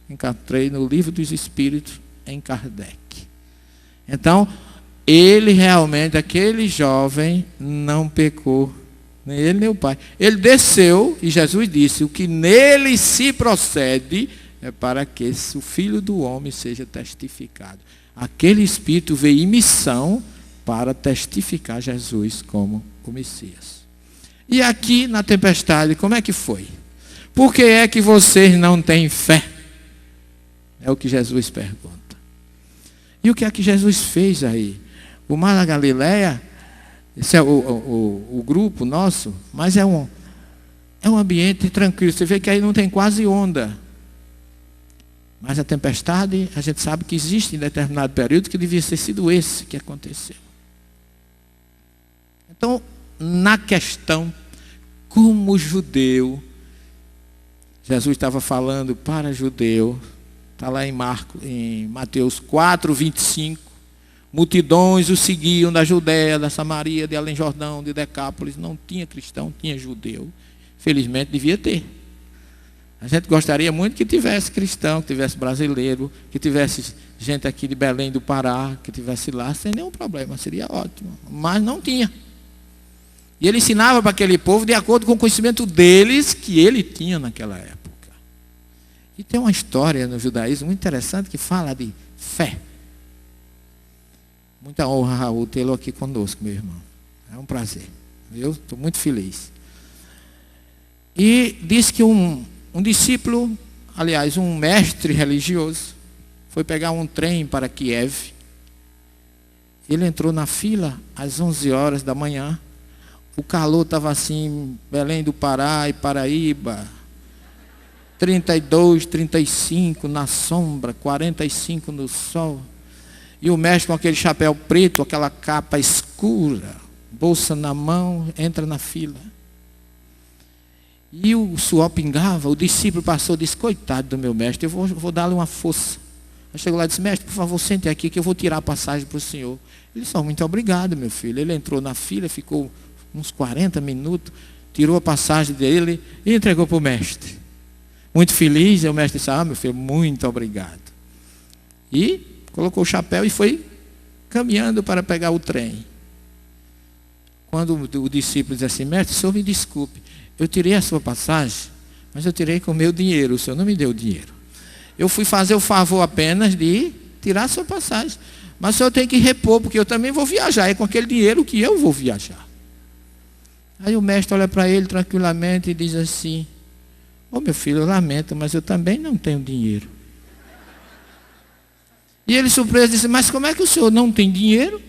Encontrei no livro dos Espíritos em Kardec. Então, ele realmente, aquele jovem, não pecou. Nem ele, nem o pai. Ele desceu e Jesus disse, o que nele se procede é para que o Filho do Homem seja testificado. Aquele Espírito veio em missão para testificar Jesus como o Messias. E aqui na tempestade, como é que foi? Por que é que vocês não têm fé? É o que Jesus pergunta. E o que é que Jesus fez aí? O Mar da Galileia, esse é o grupo nosso, mas é um ambiente tranquilo. Você vê que aí não tem quase onda. Mas a tempestade, a gente sabe que existe em determinado período que devia ter sido esse que aconteceu. Então, na questão, como judeu, Jesus estava falando para judeu, está lá em Mateus 4, 25, multidões o seguiam da Judéia, da Samaria, de Além Jordão, de Decápolis, não tinha cristão, tinha judeu. Felizmente devia ter. A gente gostaria muito que tivesse cristão, que tivesse brasileiro, que tivesse gente aqui de Belém do Pará, que tivesse lá, sem nenhum problema, seria ótimo. Mas não tinha. E ele ensinava para aquele povo de acordo com o conhecimento deles que ele tinha naquela época. E tem uma história no judaísmo muito interessante que fala de fé. Muita honra, Raul, tê-lo aqui conosco, meu irmão. É um prazer. Eu estou muito feliz. E diz que um discípulo, aliás, um mestre religioso, foi pegar um trem para Kiev. Ele entrou na fila às 11 horas da manhã. O calor estava assim, Belém do Pará e Paraíba, 32, 35 na sombra, 45 no sol. E o mestre com aquele chapéu preto, aquela capa escura, bolsa na mão, entra na fila. E o suor pingava, o discípulo passou e disse, coitado do meu mestre, eu vou dar-lhe uma força. Aí chegou lá e disse, mestre, por favor, sente aqui que eu vou tirar a passagem para o senhor. Ele disse, muito obrigado, meu filho. Ele entrou na fila, ficou uns 40 minutos, tirou a passagem dele e entregou para o mestre. Muito feliz, e o mestre disse, meu filho, muito obrigado. E colocou o chapéu e foi caminhando para pegar o trem. Quando o discípulo disse assim, mestre, o senhor me desculpe, eu tirei a sua passagem, mas eu tirei com o meu dinheiro, o senhor não me deu dinheiro. Eu fui fazer o favor apenas de tirar a sua passagem, mas o senhor tem que repor, porque eu também vou viajar, é com aquele dinheiro que eu vou viajar. Aí o mestre olha para ele tranquilamente e diz assim, meu filho, eu lamento, mas eu também não tenho dinheiro. E ele surpreso disse, mas como é que o senhor não tem dinheiro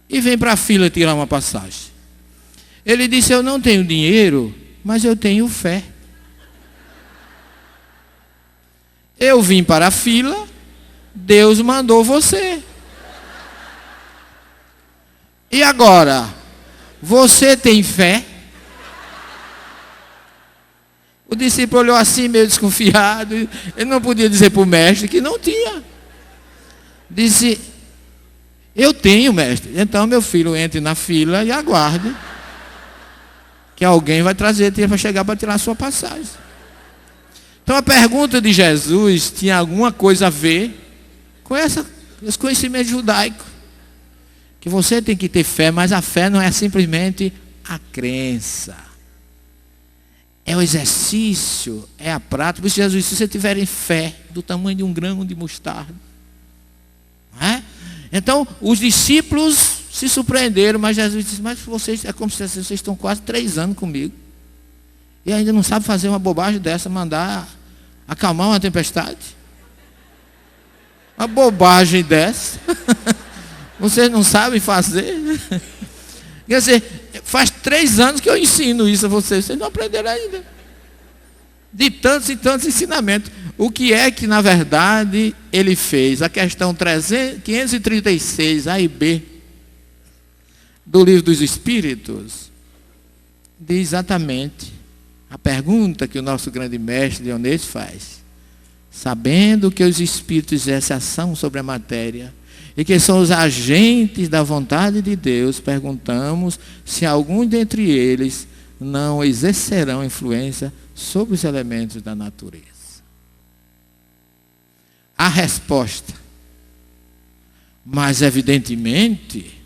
e vem para a fila tirar uma passagem? Ele disse, eu não tenho dinheiro, mas eu tenho fé. Eu vim para a fila, Deus mandou você. E agora, você tem fé? O discípulo olhou assim, meio desconfiado. Ele não podia dizer para o mestre que não tinha. Disse, eu tenho, mestre. Então, meu filho, entre na fila e aguarde que alguém vai trazer para chegar para tirar a sua passagem. Então, a pergunta de Jesus tinha alguma coisa a ver com esse conhecimento judaico. Que você tem que ter fé, mas a fé não é simplesmente a crença. É o exercício, é a prática. Por isso Jesus disse, se vocês tiverem fé do tamanho de um grão de mostarda. Não é? Então, os discípulos se surpreenderam, mas Jesus disse, mas vocês, é como se vocês estão quase 3 anos comigo. E ainda não sabem fazer uma bobagem dessa, mandar acalmar uma tempestade. Uma bobagem dessa. Vocês não sabem fazer. Quer dizer, faz 3 anos que eu ensino isso a vocês não aprenderam ainda. De tantos e tantos ensinamentos. O que é que, na verdade, ele fez? A questão 536, A e B, do Livro dos Espíritos, diz exatamente a pergunta que o nosso grande mestre Leonês faz. Sabendo que os espíritos exercem ação sobre a matéria, e que são os agentes da vontade de Deus, perguntamos se algum dentre eles não exercerão influência sobre os elementos da natureza. A resposta, mas evidentemente,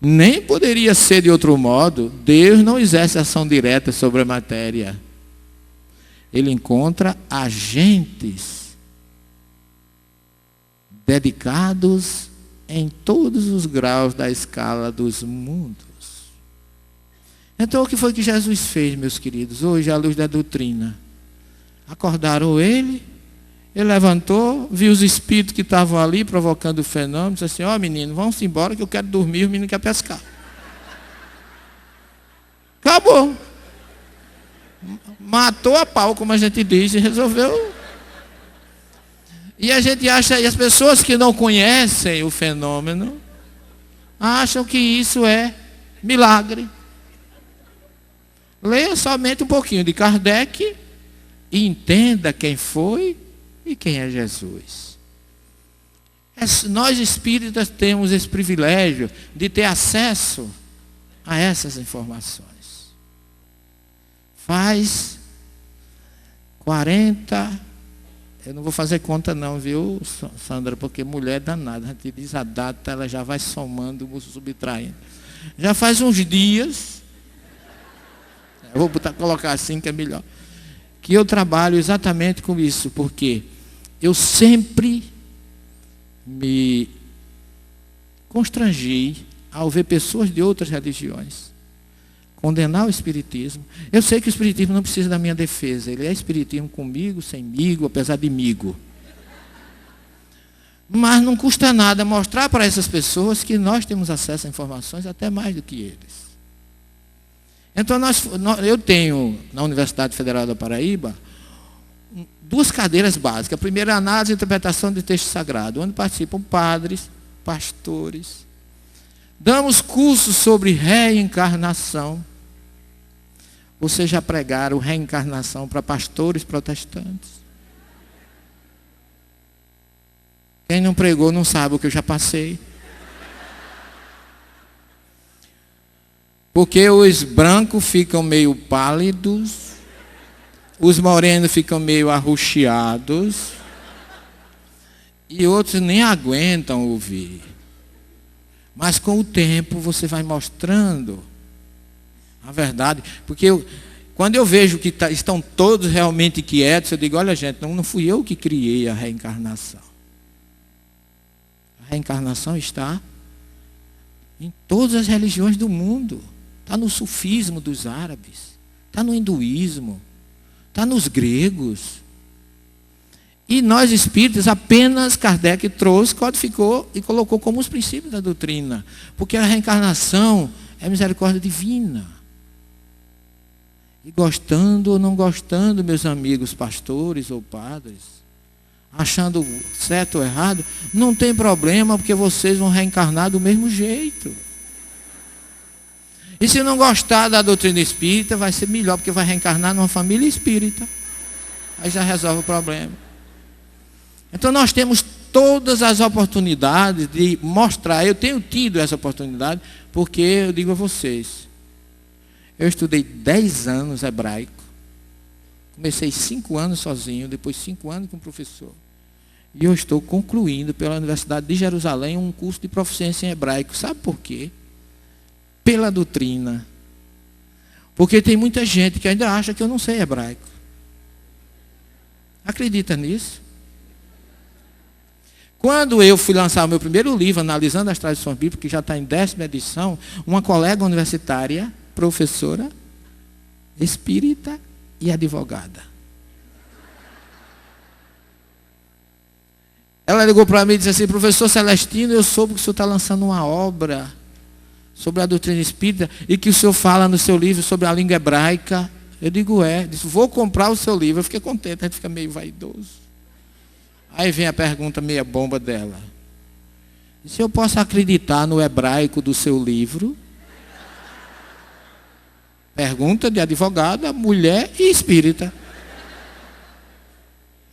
nem poderia ser de outro modo. Deus não exerce ação direta sobre a matéria. Ele encontra agentes dedicados em todos os graus da escala dos mundos. Então, o que foi que Jesus fez, meus queridos? Hoje, à luz da doutrina. Acordaram ele levantou, viu os espíritos que estavam ali provocando o fenômeno, disse assim, menino, vamos embora que eu quero dormir, o menino quer pescar. Acabou. Matou a pau, como a gente diz, e resolveu. E a gente acha, e as pessoas que não conhecem o fenômeno, acham que isso é milagre. Leia somente um pouquinho de Kardec e entenda quem foi e quem é Jesus. Nós espíritas temos esse privilégio de ter acesso a essas informações. Faz 40, eu não vou fazer conta não, viu, Sandra, porque mulher é danada, a gente diz a data, ela já vai somando, subtraindo. Já faz uns dias, eu vou colocar assim que é melhor, que eu trabalho exatamente com isso, porque eu sempre me constrangi ao ver pessoas de outras religiões condenar o espiritismo. Eu sei que o espiritismo não precisa da minha defesa. Ele é espiritismo comigo, semigo, apesar de migo. Mas não custa nada mostrar para essas pessoas que nós temos acesso a informações até mais do que eles. Então, eu tenho, na Universidade Federal da Paraíba, 2 cadeiras básicas. A primeira é a análise e interpretação de texto sagrado, onde participam padres, pastores. Damos cursos sobre reencarnação. Vocês já pregaram reencarnação para pastores protestantes? Quem não pregou não sabe o que eu já passei. Porque os brancos ficam meio pálidos, os morenos ficam meio arroxeados, e outros nem aguentam ouvir. Mas com o tempo você vai mostrando a verdade. Porque quando eu vejo que estão todos realmente quietos, eu digo, olha gente, não fui eu que criei a reencarnação. A reencarnação está em todas as religiões do mundo. Está no sufismo dos árabes, está no hinduísmo, está nos gregos. E nós espíritas, apenas Kardec trouxe, codificou e colocou como os princípios da doutrina. Porque a reencarnação é misericórdia divina. E gostando ou não gostando, meus amigos pastores ou padres, achando certo ou errado, não tem problema, porque vocês vão reencarnar do mesmo jeito. E se não gostar da doutrina espírita, vai ser melhor, porque vai reencarnar numa família espírita. Aí já resolve o problema. Então nós temos todas as oportunidades de mostrar. Eu tenho tido essa oportunidade, porque eu digo a vocês, eu estudei 10 anos hebraico. Comecei 5 anos sozinho, depois 5 anos com professor. E eu estou concluindo pela Universidade de Jerusalém um curso de proficiência em hebraico. Sabe por quê? Pela doutrina. Porque tem muita gente que ainda acha que eu não sei hebraico. Acredita nisso? Quando eu fui lançar o meu primeiro livro, analisando as tradições bíblicas, que já está em 10ª edição, uma colega universitária, professora, espírita e advogada. Ela ligou para mim e disse assim, professor Celestino, eu soube que o senhor está lançando uma obra sobre a doutrina espírita e que o senhor fala no seu livro sobre a língua hebraica. Eu digo, disse, vou comprar o seu livro. Eu fiquei contente, a gente fica meio vaidoso. Aí vem a pergunta meia bomba dela. E se eu posso acreditar no hebraico do seu livro? Pergunta de advogada, mulher e espírita.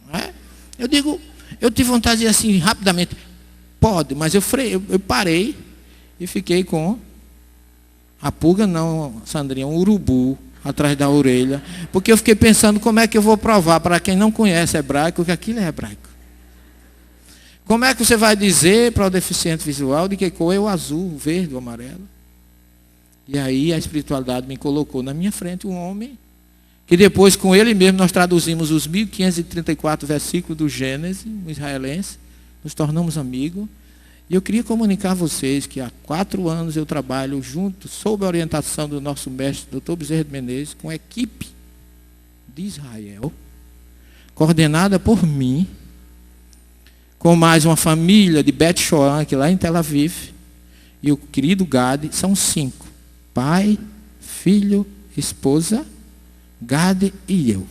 Não é? Eu digo, eu tive vontade de dizer assim, rapidamente, pode, mas eu parei e fiquei com a pulga, não, Sandrinha, um urubu atrás da orelha, porque eu fiquei pensando como é que eu vou provar para quem não conhece hebraico que aquilo é hebraico. Como é que você vai dizer para o deficiente visual de que cor é o azul, o verde, o amarelo? E aí a espiritualidade me colocou na minha frente um homem, que depois com ele mesmo nós traduzimos os 1534 versículos do Gênesis, um israelense, nos tornamos amigos. E eu queria comunicar a vocês que há 4 anos eu trabalho junto, sob a orientação do nosso mestre, Dr. Bezerra de Menezes, com a equipe de Israel, coordenada por mim, com mais uma família de Bet Shoan, que lá em Tel Aviv, e o querido Gade, são 5. Pai, filho, esposa, Gade e eu.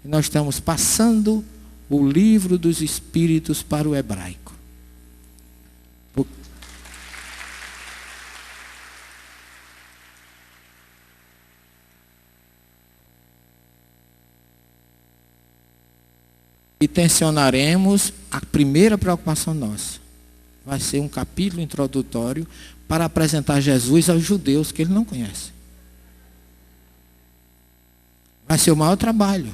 E nós estamos passando o livro dos Espíritos para o hebraico. E tensionaremos a primeira preocupação nossa. Vai ser um capítulo introdutório para apresentar Jesus aos judeus que ele não conhece. Vai ser o maior trabalho.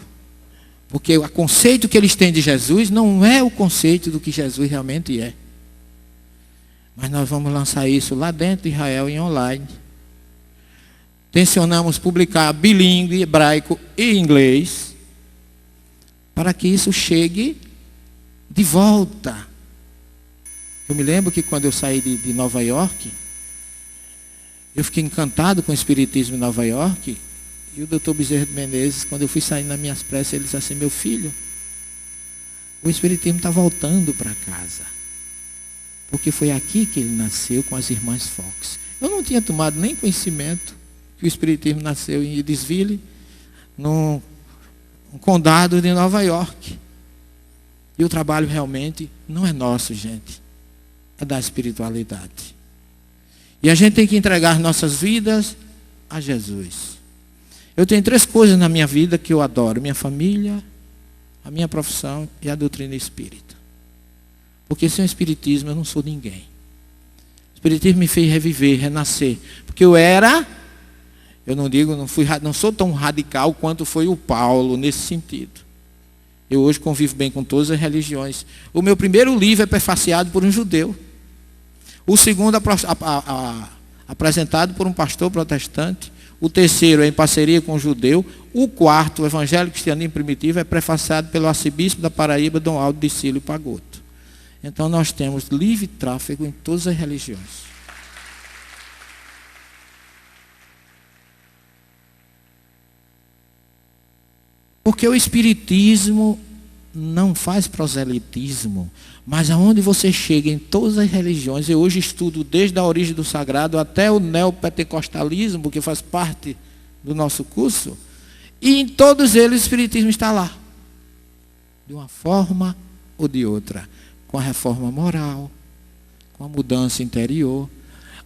Porque o conceito que eles têm de Jesus não é o conceito do que Jesus realmente é. Mas nós vamos lançar isso lá dentro de Israel em online. Tensionamos publicar bilíngue, hebraico e inglês, para que isso chegue de volta. Eu me lembro que quando eu saí de Nova York, eu fiquei encantado com o Espiritismo em Nova York. E o Dr. Bezerra de Menezes, quando eu fui saindo nas minhas preces, ele disse assim, meu filho, o Espiritismo está voltando para casa. Porque foi aqui que ele nasceu com as irmãs Fox. Eu não tinha tomado nem conhecimento que o Espiritismo nasceu em Edisville, no condado de Nova York. E o trabalho realmente não é nosso, gente. É da espiritualidade. E a gente tem que entregar nossas vidas a Jesus. Eu tenho 3 coisas na minha vida que eu adoro. Minha família, a minha profissão e a doutrina espírita. Porque sem o espiritismo eu não sou ninguém. Espiritismo me fez reviver, renascer. Porque eu não sou tão radical quanto foi o Paulo nesse sentido. Eu hoje convivo bem com todas as religiões. O meu primeiro livro é prefaciado por um judeu. O segundo apresentado por um pastor protestante. O terceiro é em parceria com um judeu. O quarto, o Evangelho Cristianismo Primitivo, é prefaciado pelo arcebispo da Paraíba, Dom Aldo de Cílio Pagoto. Então nós temos livre tráfego em todas as religiões. Porque o Espiritismo não faz proselitismo, mas aonde você chega em todas as religiões, eu hoje estudo desde a origem do sagrado até o neopentecostalismo, que faz parte do nosso curso, e em todos eles o Espiritismo está lá, de uma forma ou de outra, com a reforma moral, com a mudança interior.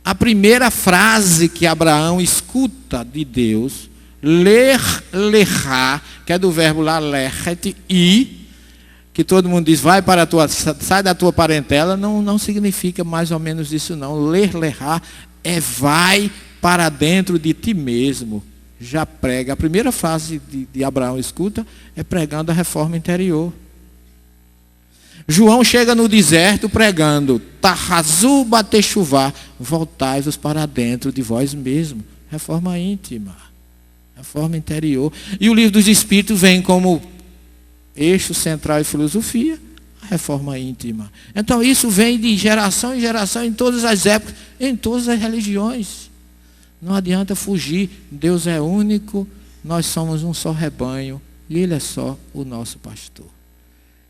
A primeira frase que Abraão escuta de Deus, lerá, que é do verbo lalechet, e que todo mundo diz, sai da tua parentela, não significa mais ou menos isso não. Lerá é vai para dentro de ti mesmo. Já prega. A primeira frase de Abraão escuta é pregando a reforma interior. João chega no deserto pregando, Tahazu batechuvá, voltai-vos para dentro de vós mesmo. Reforma íntima. Reforma interior. E o livro dos Espíritos vem como eixo central e filosofia, a reforma íntima. Então isso vem de geração em geração, em todas as épocas, em todas as religiões. Não adianta fugir. Deus é único, nós somos um só rebanho, e Ele é só o nosso pastor.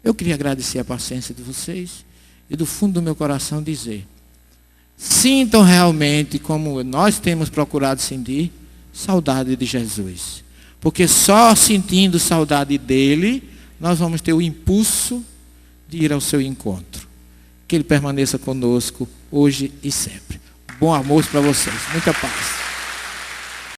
Eu queria agradecer a paciência de vocês, e do fundo do meu coração dizer, sintam realmente, como nós temos procurado sentir, saudade de Jesus. Porque só sentindo saudade dele, nós vamos ter o impulso de ir ao seu encontro. Que ele permaneça conosco hoje e sempre. Bom almoço para vocês. Muita paz.